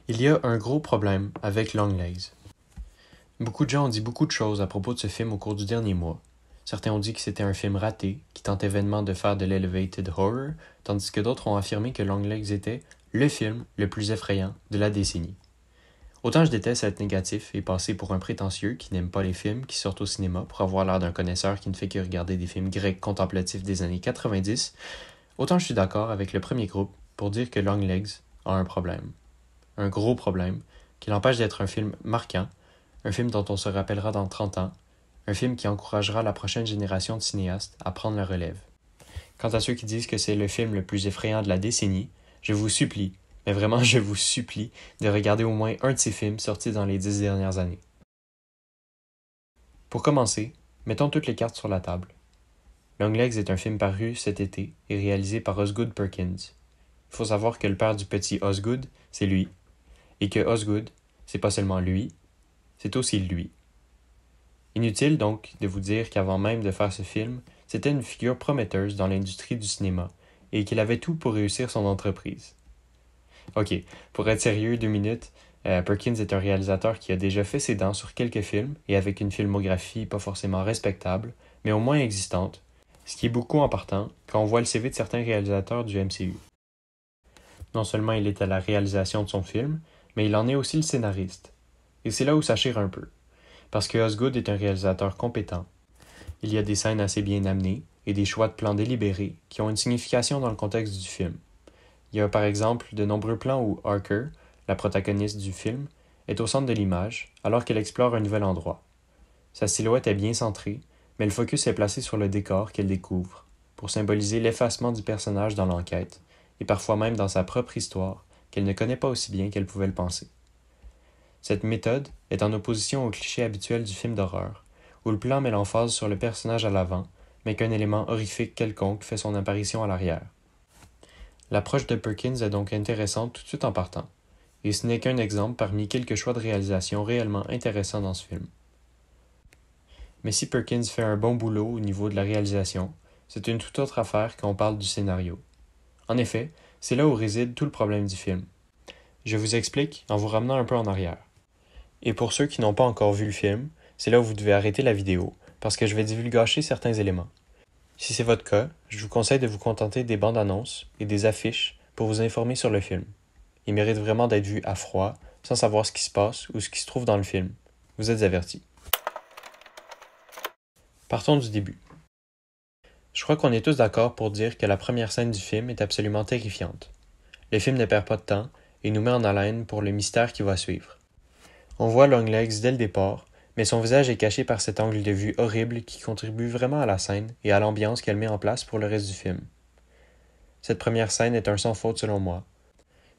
Il y a un gros problème avec Longlegs. Beaucoup de gens ont dit beaucoup de choses à propos de ce film au cours du dernier mois. Certains ont dit que c'était un film raté, qui tentait vainement de faire de l'elevated horror, tandis que d'autres ont affirmé que Longlegs était le film le plus effrayant de la décennie. Autant je déteste être négatif et passer pour un prétentieux qui n'aime pas les films qui sortent au cinéma pour avoir l'air d'un connaisseur qui ne fait que regarder des films grecs contemplatifs des années 90, autant je suis d'accord avec le premier groupe pour dire que Longlegs a un problème. Un gros problème, qui l'empêche d'être un film marquant, un film dont on se rappellera dans 30 ans, un film qui encouragera la prochaine génération de cinéastes à prendre la relève. Quant à ceux qui disent que c'est le film le plus effrayant de la décennie, je vous supplie, mais vraiment je vous supplie, de regarder au moins un de ces films sortis dans les 10 dernières années. Pour commencer, mettons toutes les cartes sur la table. Longlegs est un film paru cet été et réalisé par Osgood Perkins. Il faut savoir que le père du petit Osgood, c'est lui, et que Osgood, c'est pas seulement lui, c'est aussi lui. Inutile donc de vous dire qu'avant même de faire ce film, c'était une figure prometteuse dans l'industrie du cinéma et qu'il avait tout pour réussir son entreprise. Ok, pour être sérieux 2 minutes, Perkins est un réalisateur qui a déjà fait ses dents sur quelques films et avec une filmographie pas forcément respectable, mais au moins existante, ce qui est beaucoup en partant quand on voit le CV de certains réalisateurs du MCU. Non seulement il est à la réalisation de son film, mais il en est aussi le scénariste. Et c'est là où ça chire un peu. Parce que Osgood est un réalisateur compétent. Il y a des scènes assez bien amenées et des choix de plans délibérés qui ont une signification dans le contexte du film. Il y a par exemple de nombreux plans où Harker, la protagoniste du film, est au centre de l'image alors qu'elle explore un nouvel endroit. Sa silhouette est bien centrée, mais le focus est placé sur le décor qu'elle découvre, pour symboliser l'effacement du personnage dans l'enquête, et parfois même dans sa propre histoire, qu'elle ne connaît pas aussi bien qu'elle pouvait le penser. Cette méthode est en opposition au cliché habituel du film d'horreur, où le plan met l'emphase sur le personnage à l'avant, mais qu'un élément horrifique quelconque fait son apparition à l'arrière. L'approche de Perkins est donc intéressante tout de suite en partant, et ce n'est qu'un exemple parmi quelques choix de réalisation réellement intéressants dans ce film. Mais si Perkins fait un bon boulot au niveau de la réalisation, c'est une toute autre affaire quand on parle du scénario. En effet, c'est là où réside tout le problème du film. Je vous explique en vous ramenant un peu en arrière. Et pour ceux qui n'ont pas encore vu le film, c'est là où vous devez arrêter la vidéo, parce que je vais divulgacher certains éléments. Si c'est votre cas, je vous conseille de vous contenter des bandes annonces et des affiches pour vous informer sur le film. Il mérite vraiment d'être vu à froid, sans savoir ce qui se passe ou ce qui se trouve dans le film. Vous êtes avertis. Partons du début. Je crois qu'on est tous d'accord pour dire que la première scène du film est absolument terrifiante. Le film ne perd pas de temps et nous met en haleine pour le mystère qui va suivre. On voit Longlegs dès le départ, mais son visage est caché par cet angle de vue horrible qui contribue vraiment à la scène et à l'ambiance qu'elle met en place pour le reste du film. Cette première scène est un sans faute selon moi.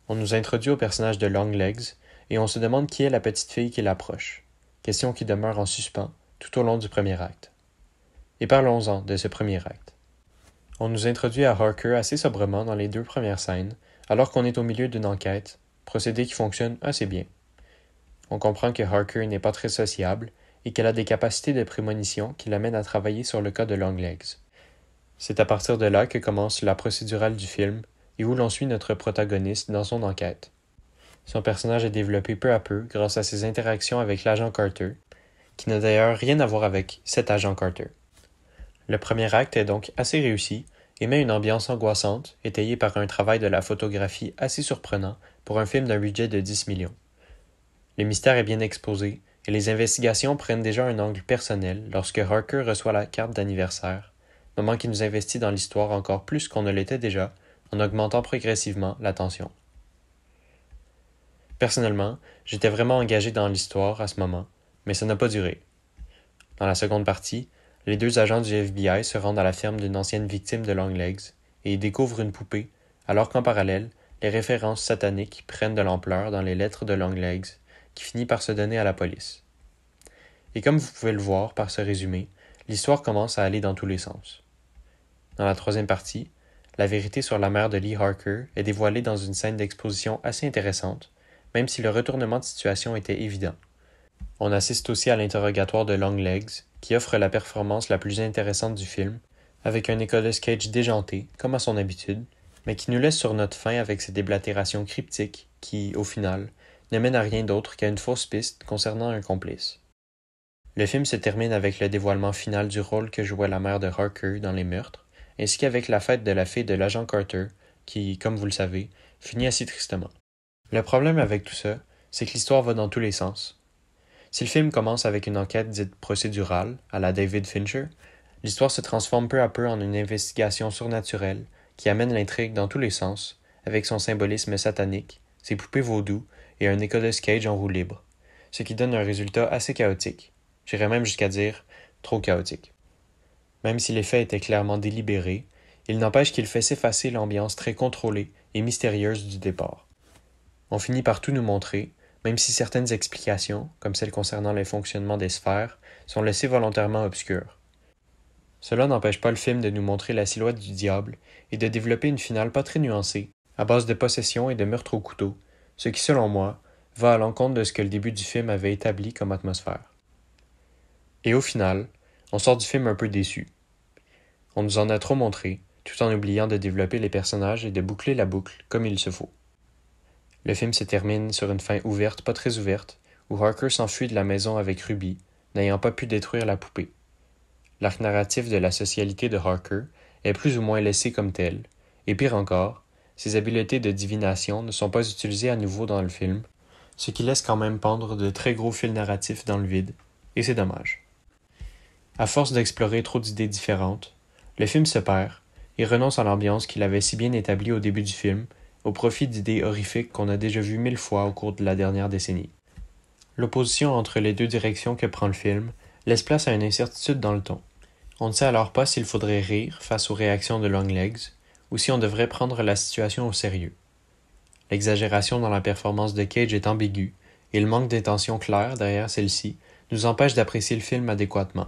On nous introduit au personnage de Longlegs et on se demande qui est la petite fille qui l'approche, question qui demeure en suspens tout au long du premier acte. Et parlons-en de ce premier acte. On nous introduit à Harker assez sobrement dans les 2 premières scènes, alors qu'on est au milieu d'une enquête, procédé qui fonctionne assez bien. On comprend que Harker n'est pas très sociable et qu'elle a des capacités de prémonition qui l'amènent à travailler sur le cas de Longlegs. C'est à partir de là que commence la procédurale du film et où l'on suit notre protagoniste dans son enquête. Son personnage est développé peu à peu grâce à ses interactions avec l'agent Carter, qui n'a d'ailleurs rien à voir avec cet agent Carter. Le premier acte est donc assez réussi et met une ambiance angoissante, étayée par un travail de la photographie assez surprenant pour un film d'un budget de 10 millions. Le mystère est bien exposé et les investigations prennent déjà un angle personnel lorsque Harker reçoit la carte d'anniversaire, moment qui nous investit dans l'histoire encore plus qu'on ne l'était déjà, en augmentant progressivement la tension. Personnellement, j'étais vraiment engagé dans l'histoire à ce moment, mais ça n'a pas duré. Dans la seconde partie, les 2 agents du FBI se rendent à la ferme d'une ancienne victime de Longlegs et y découvrent une poupée, alors qu'en parallèle, les références sataniques prennent de l'ampleur dans les lettres de Longlegs, qui finit par se donner à la police. Et comme vous pouvez le voir par ce résumé, l'histoire commence à aller dans tous les sens. Dans la 3e partie, la vérité sur la mère de Lee Harker est dévoilée dans une scène d'exposition assez intéressante, même si le retournement de situation était évident. On assiste aussi à l'interrogatoire de Longlegs, qui offre la performance la plus intéressante du film, avec un Nicolas Cage déjanté, comme à son habitude, mais qui nous laisse sur notre faim avec ses déblatérations cryptiques qui, au final, ne mène à rien d'autre qu'à une fausse piste concernant un complice. Le film se termine avec le dévoilement final du rôle que jouait la mère de Harker dans les meurtres, ainsi qu'avec la fête de la fille de l'agent Carter, qui, comme vous le savez, finit assez tristement. Le problème avec tout ça, c'est que l'histoire va dans tous les sens. Si le film commence avec une enquête dite procédurale, à la David Fincher, l'histoire se transforme peu à peu en une investigation surnaturelle qui amène l'intrigue dans tous les sens, avec son symbolisme satanique, ses poupées vaudou et un Nicolas Cage en roue libre, ce qui donne un résultat assez chaotique. J'irais même jusqu'à dire trop chaotique. Même si l'effet était clairement délibéré, il n'empêche qu'il fait s'effacer l'ambiance très contrôlée et mystérieuse du départ. On finit par tout nous montrer, même si certaines explications, comme celles concernant les fonctionnements des sphères, sont laissées volontairement obscures. Cela n'empêche pas le film de nous montrer la silhouette du diable et de développer une finale pas très nuancée, à base de possession et de meurtre au couteau, ce qui, selon moi, va à l'encontre de ce que le début du film avait établi comme atmosphère. Et au final, on sort du film un peu déçu. On nous en a trop montré, tout en oubliant de développer les personnages et de boucler la boucle comme il se faut. Le film se termine sur une fin ouverte, pas très ouverte, où Harker s'enfuit de la maison avec Ruby, n'ayant pas pu détruire la poupée. L'arc narratif de la socialité de Harker est plus ou moins laissé comme tel, et pire encore, ses habiletés de divination ne sont pas utilisées à nouveau dans le film, ce qui laisse quand même pendre de très gros fils narratifs dans le vide, et c'est dommage. À force d'explorer trop d'idées différentes, le film se perd et renonce à l'ambiance qu'il avait si bien établie au début du film, au profit d'idées horrifiques qu'on a déjà vues 1000 fois au cours de la dernière décennie. L'opposition entre les deux directions que prend le film laisse place à une incertitude dans le ton. On ne sait alors pas s'il faudrait rire face aux réactions de Longlegs, ou si on devrait prendre la situation au sérieux. L'exagération dans la performance de Cage est ambiguë, et le manque d'intention claire derrière celle-ci nous empêche d'apprécier le film adéquatement.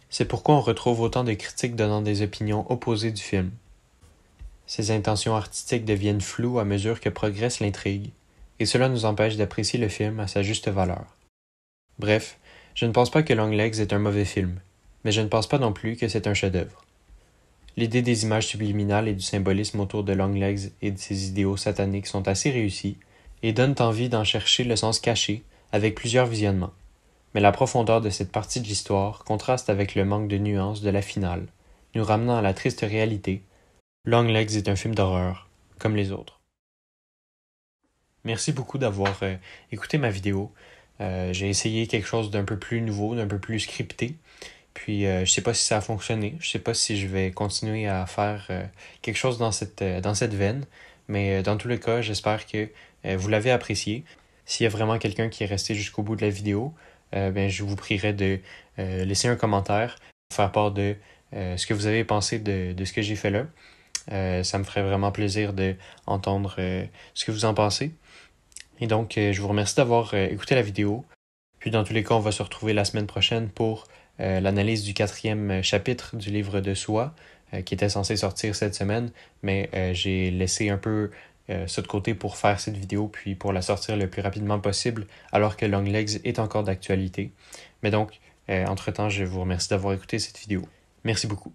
C'est pourquoi on retrouve autant de critiques donnant des opinions opposées du film. Ces intentions artistiques deviennent floues à mesure que progresse l'intrigue, et cela nous empêche d'apprécier le film à sa juste valeur. Bref, je ne pense pas que Longlegs est un mauvais film, mais je ne pense pas non plus que c'est un chef-d'œuvre. L'idée des images subliminales et du symbolisme autour de Longlegs et de ses idéaux sataniques sont assez réussies, et donnent envie d'en chercher le sens caché avec plusieurs visionnements. Mais la profondeur de cette partie de l'histoire contraste avec le manque de nuances de la finale, nous ramenant à la triste réalité. Longlegs est un film d'horreur, comme les autres. Merci beaucoup d'avoir écouté ma vidéo. J'ai essayé quelque chose d'un peu plus nouveau, d'un peu plus scripté. Puis je sais pas si ça a fonctionné. Je sais pas si je vais continuer à faire quelque chose dans cette veine. Mais dans tous les cas, j'espère que vous l'avez apprécié. S'il y a vraiment quelqu'un qui est resté jusqu'au bout de la vidéo, ben, je vous prierai de laisser un commentaire, faire part de ce que vous avez pensé de ce que j'ai fait là. Ça me ferait vraiment plaisir d'entendre ce que vous en pensez. Et donc, je vous remercie d'avoir écouté la vidéo. Puis dans tous les cas, on va se retrouver la semaine prochaine pour l'analyse du 4e chapitre du livre de Soi, qui était censé sortir cette semaine, mais j'ai laissé un peu ça de côté pour faire cette vidéo, puis pour la sortir le plus rapidement possible, alors que Longlegs est encore d'actualité. Mais donc, entre-temps, je vous remercie d'avoir écouté cette vidéo. Merci beaucoup.